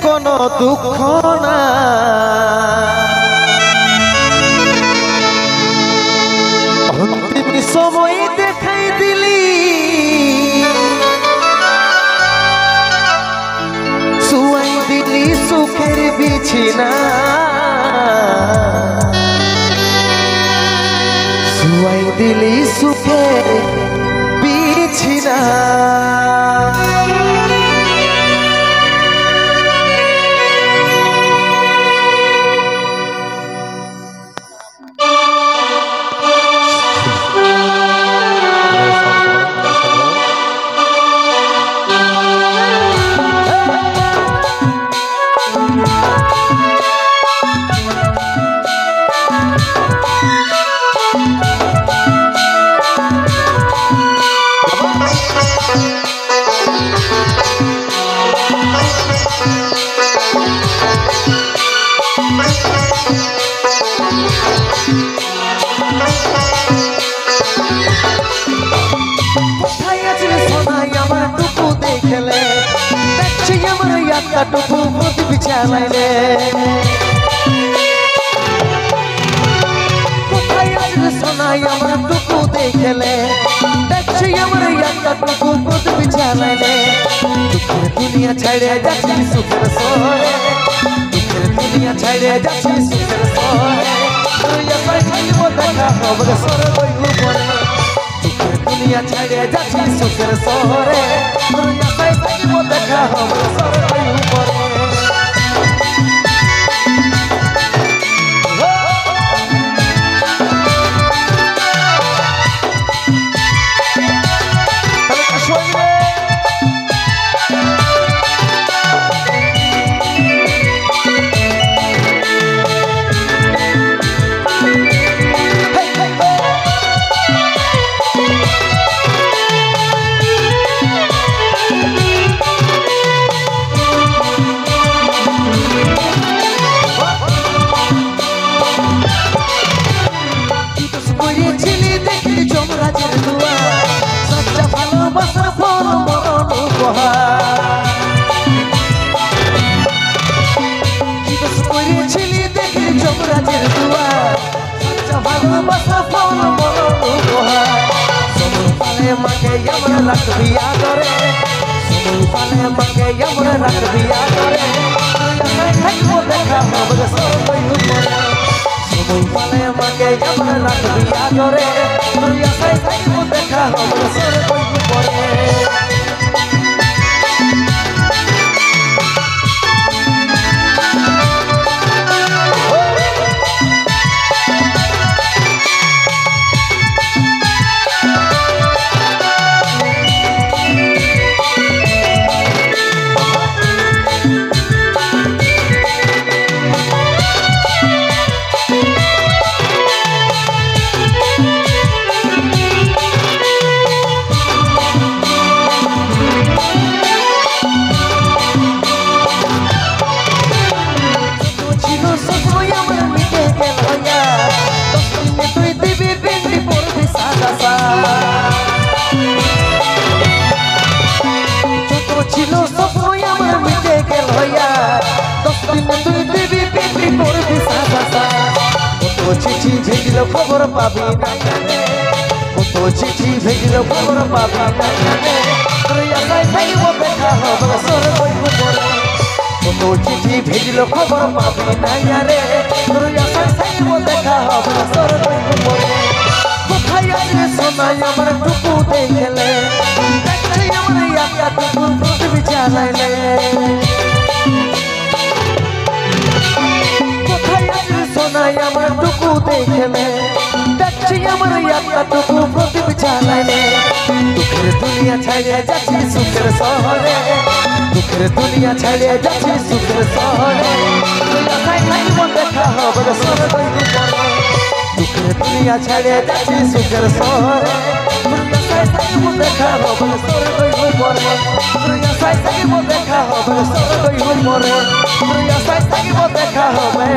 কোনো দুঃখ না অন্তিম সময় দেখাই দিলি শুয়াই দিলি সুখের বিছানা শুয়াই দিলি সুখের বিছানা টুকু মত বিছানাইলে কোথায় আসলে সোনাই আমার টুকু দেখলে দেখছি আমার একটা টুকু মত বিছানাইলে দুঃখের দুনিয়া ছাইড়ে যাচ্ছি সুখের শহরে দুঃখের দুনিয়া ছাইড়ে যাচ্ছি সুখের শহরে তুই আসাই থাকিব দেখা হবে সরে বইব পরে দুঃখের দুনিয়া ছাইড়ে যাচ্ছি সুখের শহরে তুই আসাই থাকিব দেখা হবে সরে বইব পরে মাকে আমরা রাখবি আদরে সময় পালে মাকে আমরা রাখবি আদরে থাকবো দেখা হবে সরে বইব পরে সময় পালে মাকে আমরা রাখবি আদরে তুই আশায় থাকবো দেখা হবে সরে বইব পরে চিঠি ভেজিল খবর পাবি না জানে কত চিঠি ভেজিল খবর পাবি না জানে তুই আশায় থাকিব দেখা হবে সরে বইব পরে কত চিঠি ভেজিল খবর পাবি না জানে তুই আশায় থাকিব দেখা হবে সরে বইব পরে কোথায় আসলে সোনাই আমার টুকু দেখলে দেখছি আমার একটা টুকু মত বিছানাইলে কোথায় আসলে সোনাই আমার টুকু দেখলে দেখছি আমার একটা টুকু মত বিছানাইলে দুঃখের দুনিয়া ছাড়িয়ে যাচ্ছি সুখের শহরে দুঃখের দুনিয়া ছাড়িয়ে যাচ্ছি সুখের শহরে তুই আশায় থাকিব দেখা হবে সরে বইব পরে দুঃখের দুনিয়া ছাড়িয়ে যাচ্ছি সুখের শহরে তুই আশায় থাকিব দেখা হবে সরে বইব পরে তুই আশায় থাকিব দেখা হবে সরে বইব পরে তুই আশায় থাকিব দেখা হবে